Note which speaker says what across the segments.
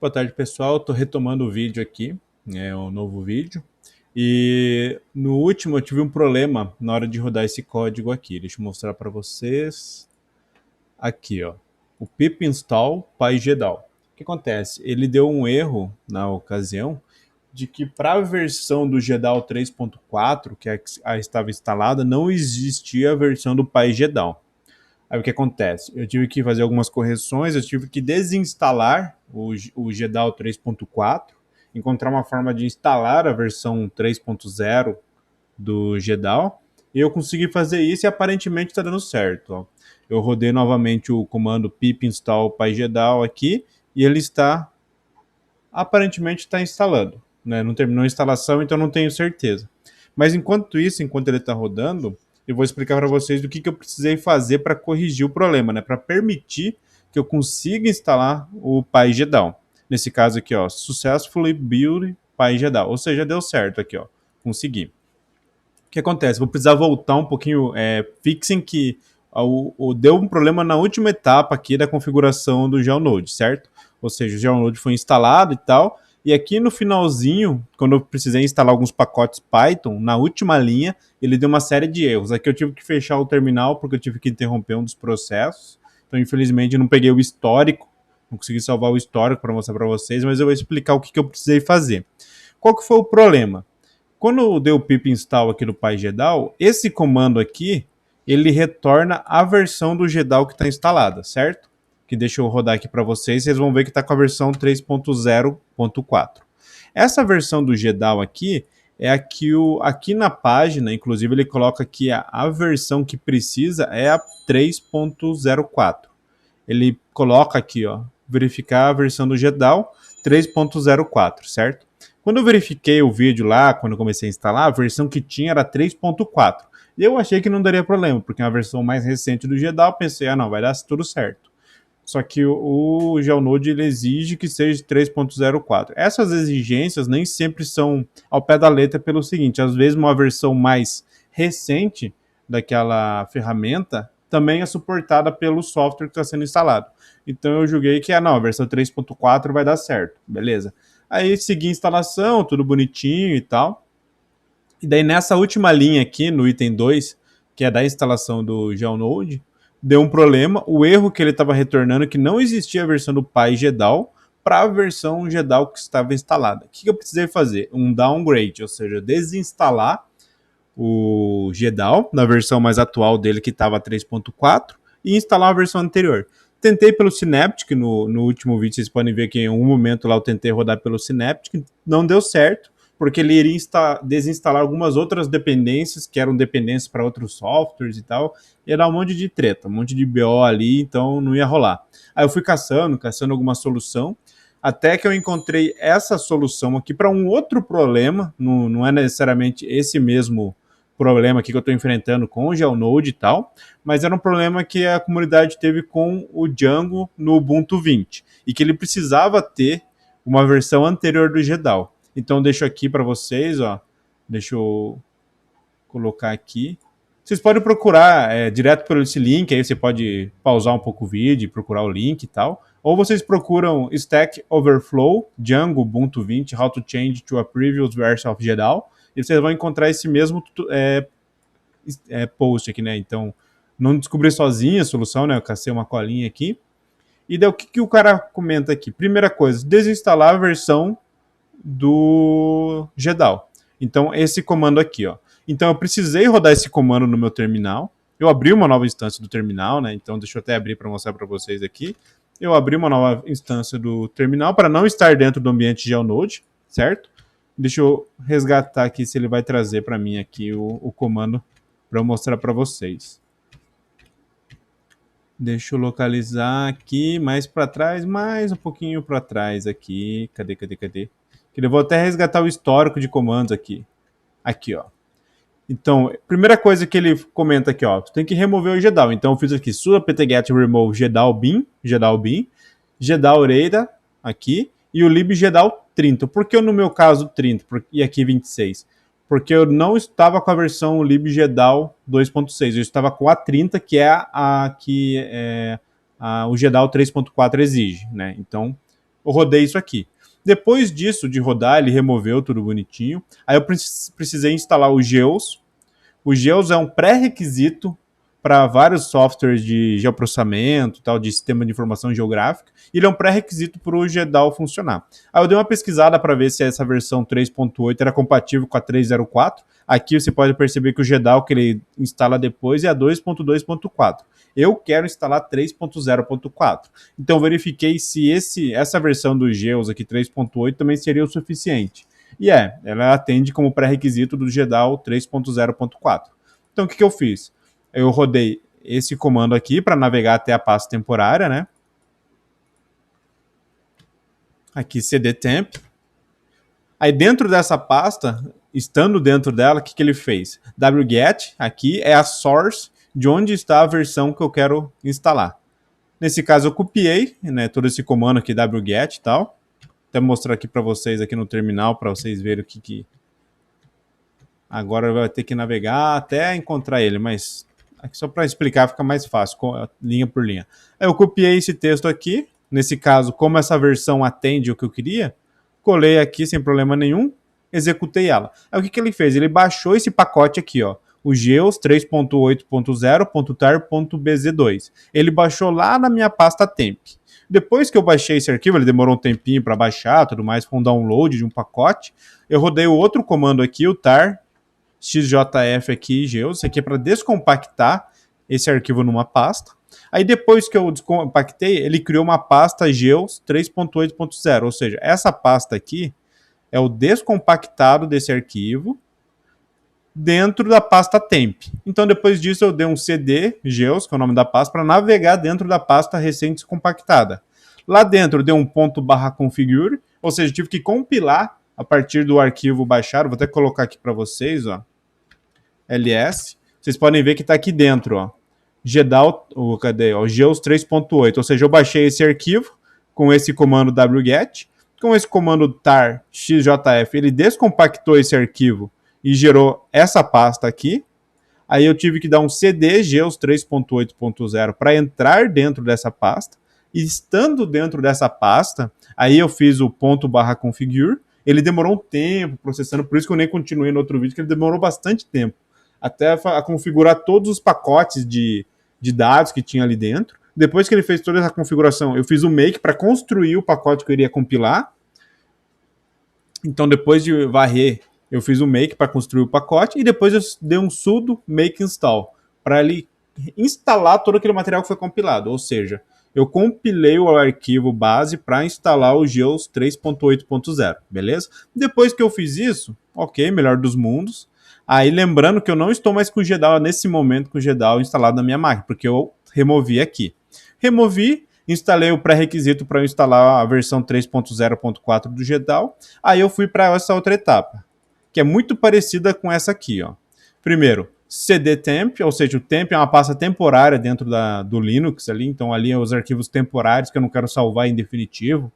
Speaker 1: Boa tarde, pessoal. Estou retomando o vídeo aqui, um novo vídeo. E no último eu tive um problema na hora de rodar esse código aqui. Deixa eu mostrar para vocês. Aqui, ó, o pip install pygedal. O que acontece? Ele deu um erro na ocasião de que para a versão do GEDAL 3.4, que estava instalada, não existia a versão do pygedal. Aí o que acontece? Eu tive que fazer algumas correções, eu tive que desinstalar o GEDAL 3.4, encontrar uma forma de instalar a versão 3.0 do GEDAL, e eu consegui fazer isso e aparentemente está dando certo. Ó. Eu rodei novamente o comando pip install pygedal aqui, e ele aparentemente está instalando. Né? Não terminou a instalação, então não tenho certeza. Mas enquanto isso, enquanto ele está rodando, eu vou explicar para vocês do que eu precisei fazer para corrigir o problema, né? Para permitir que eu consiga instalar o pygedal. Nesse caso aqui, ó, successfully build pygedal, ou seja, deu certo aqui, ó, consegui. O que acontece? Vou precisar voltar um pouquinho, fixem que deu um problema na última etapa aqui da configuração do GeoNode, certo? Ou seja, o GeoNode foi instalado e tal, e aqui no finalzinho, quando eu precisei instalar alguns pacotes Python, na última linha, ele deu uma série de erros. Aqui eu tive que fechar o terminal porque eu tive que interromper um dos processos. Então, infelizmente, eu não peguei o histórico, não consegui salvar o histórico para mostrar para vocês, mas eu vou explicar o que eu precisei fazer. Qual que foi o problema? Quando deu o pip install aqui do pygedal, esse comando aqui, ele retorna a versão do GEDAL que está instalada, certo? Que deixa eu rodar aqui para vocês, vocês vão ver que está com a versão 3.0.4. Essa versão do GEDAL aqui é aqui na página, inclusive ele coloca que a versão que precisa é a 3.04. Ele coloca aqui, ó, verificar a versão do GEDAL 3.04, certo? Quando eu verifiquei o vídeo lá, quando eu comecei a instalar, a versão que tinha era 3.4. E eu achei que não daria problema, porque é uma versão mais recente do GEDAL, pensei, não, vai dar tudo certo. Só que o GeoNode ele exige que seja 3.04. Essas exigências nem sempre são ao pé da letra pelo seguinte, às vezes uma versão mais recente daquela ferramenta também é suportada pelo software que está sendo instalado. Então eu julguei que não, a versão 3.4 vai dar certo, beleza. Aí segui a instalação, tudo bonitinho e tal. E daí nessa última linha aqui, no item 2, que é da instalação do GeoNode, deu um problema. O erro que ele estava retornando que não existia a versão do pygedal para a versão GEDAL que estava instalada. O que eu precisei fazer? Um downgrade, ou seja, desinstalar o GEDAL na versão mais atual dele, que estava 3.4, e instalar a versão anterior. Tentei pelo Synaptic, no último vídeo vocês podem ver que em um momento lá eu tentei rodar pelo Synaptic, não deu certo, porque ele iria desinstalar algumas outras dependências, que eram dependências para outros softwares e tal, ia dar um monte de treta, um monte de BO ali, então não ia rolar. Aí eu fui caçando alguma solução, até que eu encontrei essa solução aqui para um outro problema, não é necessariamente esse mesmo problema aqui que eu estou enfrentando com o GeoNode e tal, mas era um problema que a comunidade teve com o Django no Ubuntu 20, e que ele precisava ter uma versão anterior do GEDAL. Então deixo aqui para vocês, ó, deixa eu colocar aqui. Vocês podem procurar direto pelo esse link, aí você pode pausar um pouco o vídeo e procurar o link e tal. Ou vocês procuram Stack Overflow, Django, Ubuntu 20, How to Change to a Previous Version of GEDAL, e vocês vão encontrar esse mesmo post aqui, né? Então, não descobri sozinho a solução, né? Eu cacei uma colinha aqui. E daí o que o cara comenta aqui? Primeira coisa, desinstalar a versão do GEDAL. Então, esse comando aqui, ó. Então, eu precisei rodar esse comando no meu terminal. Eu abri uma nova instância do terminal, né? Então, deixa eu até abrir para mostrar para vocês aqui. Eu abri uma nova instância do terminal para não estar dentro do ambiente GeoNode, certo? Deixa eu resgatar aqui se ele vai trazer para mim aqui o comando para eu mostrar para vocês. Deixa eu localizar aqui mais para trás, mais um pouquinho para trás aqui. Cadê? Eu vou até resgatar o histórico de comandos aqui. Aqui, ó. Então, primeira coisa que ele comenta aqui, ó, tem que remover o GEDAL. Então, eu fiz aqui sudo apt-get remove GEDAL bin, GEDAL reida, aqui, e o lib GEDAL 30. Por que no meu caso 30 e aqui 26? Porque eu não estava com a versão lib GEDAL 2.6, eu estava com a 30, que é a que o GEDAL 3.4 exige, né? Então, Eu rodei isso aqui. Depois disso, de rodar, ele removeu tudo bonitinho. Aí eu precisei instalar o Geos. O Geos é um pré-requisito para vários softwares de geoprocessamento, tal, de sistema de informação geográfica. Ele é um pré-requisito para o GEDAL funcionar. Aí eu dei uma pesquisada para ver se essa versão 3.8 era compatível com a 3.04. Aqui você pode perceber que o GEDAL que ele instala depois é a 2.2.4. Eu quero instalar 3.0.4. Então verifiquei se essa versão do Geos aqui 3.8 também seria o suficiente. E ela atende como pré-requisito do GEDAL 3.0.4. Então o que eu fiz? Eu rodei esse comando aqui para navegar até a pasta temporária, né? Aqui cdtemp. Aí dentro dessa pasta, estando dentro dela, o que ele fez? wget aqui é a source de onde está a versão que eu quero instalar. Nesse caso eu copiei, né, todo esse comando aqui wget e tal. Até mostrar aqui para vocês aqui no terminal para vocês verem o que agora vai ter que navegar até encontrar ele, mas aqui só para explicar fica mais fácil, linha por linha. Eu copiei esse texto aqui, nesse caso, como essa versão atende o que eu queria, colei aqui sem problema nenhum, executei ela. Aí o que ele fez? Ele baixou esse pacote aqui, ó, o Geos 3.8.0.tar.bz2. Ele baixou lá na minha pasta temp. Depois que eu baixei esse arquivo, ele demorou um tempinho para baixar, tudo mais, foi um download de um pacote. Eu rodei o outro comando aqui, o tar XJF aqui, Geos, isso aqui é para descompactar esse arquivo numa pasta. Aí depois que eu descompactei, ele criou uma pasta Geos 3.8.0, ou seja, essa pasta aqui é o descompactado desse arquivo dentro da pasta temp. Então depois disso eu dei um cd Geos, que é o nome da pasta, para navegar dentro da pasta recém-descompactada. Lá dentro eu dei um .configure, ou seja, tive que compilar a partir do arquivo baixado. Vou até colocar aqui para vocês, ó. ls, vocês podem ver que está aqui dentro, ó, GEDAL, cadê? O Geos 3.8, ou seja, eu baixei esse arquivo com esse comando wget, com esse comando tar xjf, ele descompactou esse arquivo e gerou essa pasta aqui. Aí eu tive que dar um cd Geos 3.8.0 para entrar dentro dessa pasta. E estando dentro dessa pasta, aí eu fiz o .configure. Ele demorou um tempo processando, por isso que eu nem continuei no outro vídeo, que ele demorou bastante tempo até a configurar todos os pacotes de dados que tinha ali dentro. Depois que ele fez toda essa configuração, eu fiz o make para construir o pacote que eu iria compilar. Então, depois de varrer, eu fiz o make para construir o pacote e depois eu dei um sudo make install para ele instalar todo aquele material que foi compilado. Ou seja, eu compilei o arquivo base para instalar o Geos 3.8.0, beleza? Depois que eu fiz isso, ok, melhor dos mundos. Aí lembrando que eu não estou mais com o GEDAL nesse momento com o GEDAL instalado na minha máquina, porque eu removi aqui. Removi, instalei o pré-requisito para instalar a versão 3.0.4 do GEDAL. Aí eu fui para essa outra etapa, que é muito parecida com essa aqui, ó. Primeiro, cdtemp, ou seja, o temp é uma pasta temporária dentro do Linux ali, então ali é os arquivos temporários que eu não quero salvar em definitivo.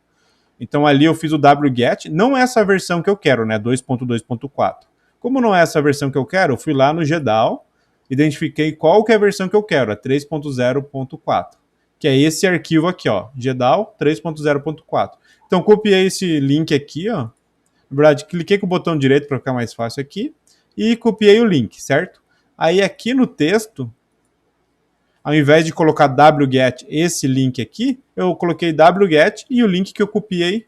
Speaker 1: Então ali eu fiz o wget, não é essa versão que eu quero, né, 2.2.4. Como não é essa versão que eu quero, eu fui lá no GEDAL, identifiquei qual que é a versão que eu quero, a 3.0.4, que é esse arquivo aqui, ó, GEDAL 3.0.4. Então copiei esse link aqui, ó, na verdade cliquei com o botão direito para ficar mais fácil aqui, e copiei o link, certo? Aí aqui no texto, ao invés de colocar wget esse link aqui, eu coloquei wget e o link que eu copiei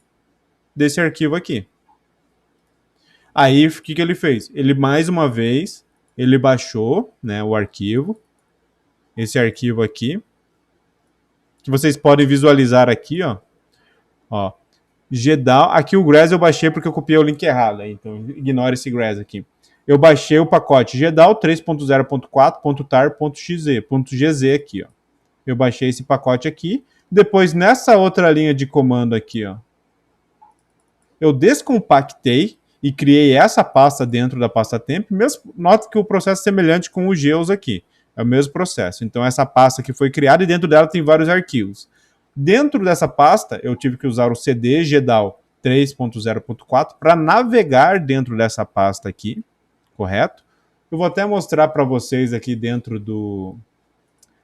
Speaker 1: desse arquivo aqui. Aí o que ele fez? Ele mais uma vez, ele baixou, né, o arquivo, esse arquivo aqui, que vocês podem visualizar aqui, ó, GEDAL, aqui o Grass eu baixei porque eu copiei o link errado, então ignore esse Grass aqui. Eu baixei o pacote GEDAL 3.0.4.tar.gz aqui, ó. Eu baixei esse pacote aqui. Depois, nessa outra linha de comando aqui, ó, eu descompactei e criei essa pasta dentro da pasta temp. Mesmo, note que o processo é semelhante com o Geos aqui. É o mesmo processo. Então, essa pasta que foi criada e dentro dela tem vários arquivos. Dentro dessa pasta, eu tive que usar o cd GEDAL 3.0.4 para navegar dentro dessa pasta aqui, correto? Eu vou até mostrar para vocês aqui dentro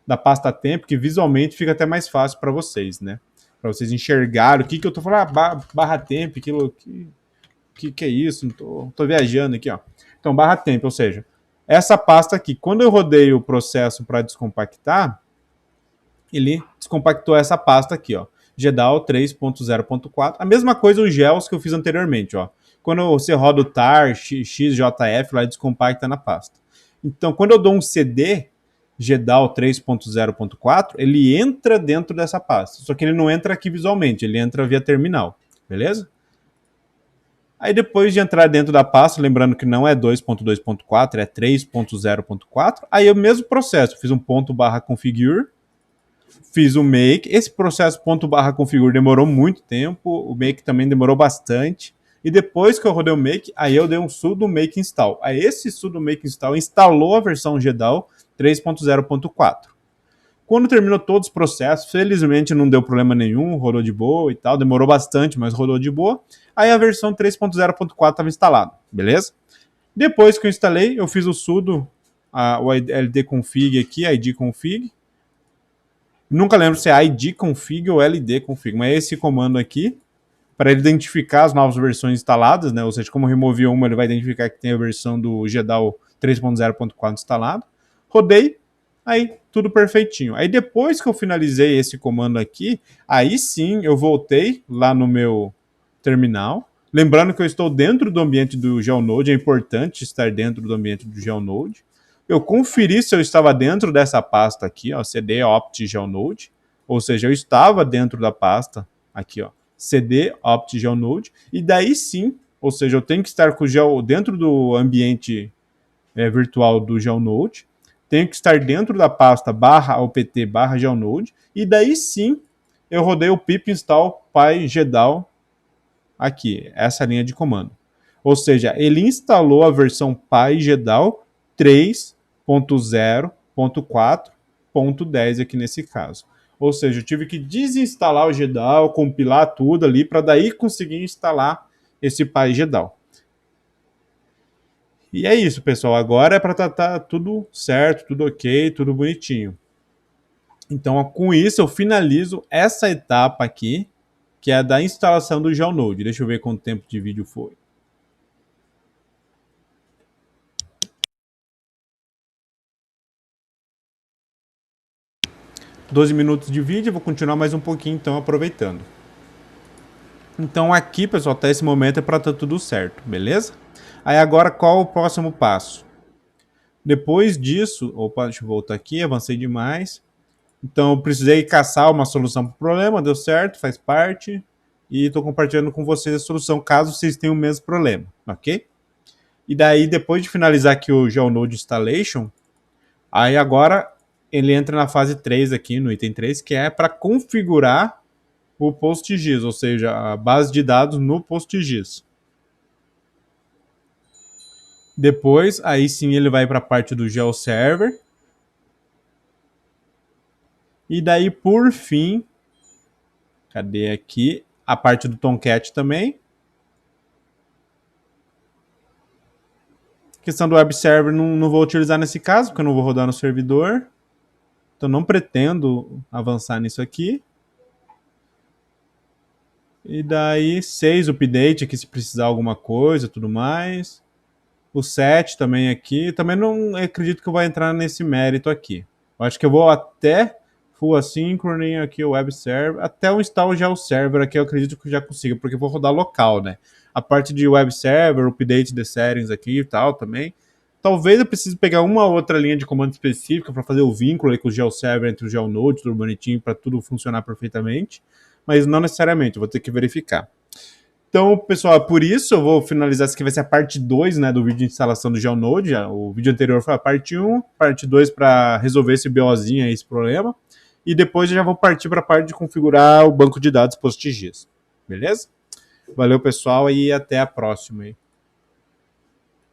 Speaker 1: da pasta temp, que visualmente fica até mais fácil para vocês, né? para vocês enxergarem o que eu tô falando. Barra temp, que é isso? Tô viajando aqui, ó. Então, barra temp, ou seja, essa pasta aqui, quando eu rodei o processo para descompactar, ele descompactou essa pasta aqui, ó. GDAL 3.0.4. A mesma coisa os gels que eu fiz anteriormente, ó. Quando você roda o tar, XJF, lá descompacta na pasta. Então, quando eu dou um CD, GDAL 3.0.4, ele entra dentro dessa pasta. Só que ele não entra aqui visualmente, ele entra via terminal, beleza? Aí depois de entrar dentro da pasta, lembrando que não é 2.2.4, é 3.0.4, aí é o mesmo processo, fiz um ponto barra configure, fiz o make. Esse processo ponto barra configure demorou muito tempo, o make também demorou bastante. E depois que eu rodei o make, aí eu dei um sudo make install. Aí esse sudo make install instalou a versão GDAL 3.0.4. Quando terminou todos os processos, felizmente não deu problema nenhum, rodou de boa e tal, demorou bastante, mas rodou de boa. Aí a versão 3.0.4 estava instalada, beleza? Depois que eu instalei, eu fiz o sudo, o ldconfig aqui, idconfig. Nunca lembro se é idconfig ou ldconfig, mas é esse comando aqui, para ele identificar as novas versões instaladas, né? Ou seja, como remover uma, ele vai identificar que tem a versão do GDAL 3.0.4 instalado. Rodei, aí tudo perfeitinho. Aí depois que eu finalizei esse comando aqui, aí sim eu voltei lá no meu terminal. Lembrando que eu estou dentro do ambiente do GeoNode, é importante estar dentro do ambiente do GeoNode. Eu conferi se eu estava dentro dessa pasta aqui, ó, CD opt GeoNode, ou seja, eu estava dentro da pasta aqui, ó, CD opt GeoNode, e daí sim, ou seja, eu tenho que estar com o Geo dentro do ambiente virtual do GeoNode, tenho que estar dentro da pasta barra opt barra GeoNode, e daí sim eu rodei o pip install pygedal aqui, essa linha de comando. Ou seja, ele instalou a versão pygedal 3.0.4.10 aqui nesse caso. Ou seja, eu tive que desinstalar o GDAL, compilar tudo ali, para daí conseguir instalar esse pygedal. E é isso, pessoal. Agora é para estar tudo certo, tudo ok, tudo bonitinho. Então, com isso, eu finalizo essa etapa aqui, que é a da instalação do GeoNode. Deixa eu ver quanto tempo de vídeo foi. 12 minutos de vídeo, eu vou continuar mais um pouquinho, então, aproveitando. Então, aqui, pessoal, até esse momento é para estar tudo certo, beleza? Aí, agora, qual o próximo passo? Depois disso... Opa, deixa eu voltar aqui, avancei demais. Então, eu precisei caçar uma solução para o problema, deu certo, faz parte. E estou compartilhando com vocês a solução, caso vocês tenham o mesmo problema, ok? E daí, depois de finalizar aqui o GeoNode Installation, aí agora ele entra na fase 3 aqui, no item 3, que é para configurar o PostGIS, ou seja, a base de dados no PostGIS. Depois, aí sim ele vai para a parte do GeoServer. E daí, por fim, cadê aqui? A parte do Tomcat também. A questão do Web Server não vou utilizar nesse caso, porque eu não vou rodar no servidor. Então não pretendo avançar nisso aqui. E daí 6 update aqui se precisar alguma coisa, tudo mais. O 7 também aqui. Também não acredito que eu vou entrar nesse mérito aqui. Eu acho que eu vou até Full Asynchronous aqui, o Web Server, até o install já o server aqui eu acredito que eu já consigo, porque eu vou rodar local, né? A parte de Web Server, update de settings aqui e tal também. Talvez eu precise pegar uma outra linha de comando específica para fazer o vínculo aí com o GeoServer entre o GeoNode, tudo bonitinho, para tudo funcionar perfeitamente. Mas não necessariamente, eu vou ter que verificar. Então, pessoal, por isso eu vou finalizar. Essa aqui vai ser a parte 2, né, do vídeo de instalação do GeoNode. O vídeo anterior foi a parte 1, parte 2 para resolver esse BOzinho aí, esse problema. E depois eu já vou partir para a parte de configurar o banco de dados PostGIS. Beleza? Valeu, pessoal, e até a próxima aí.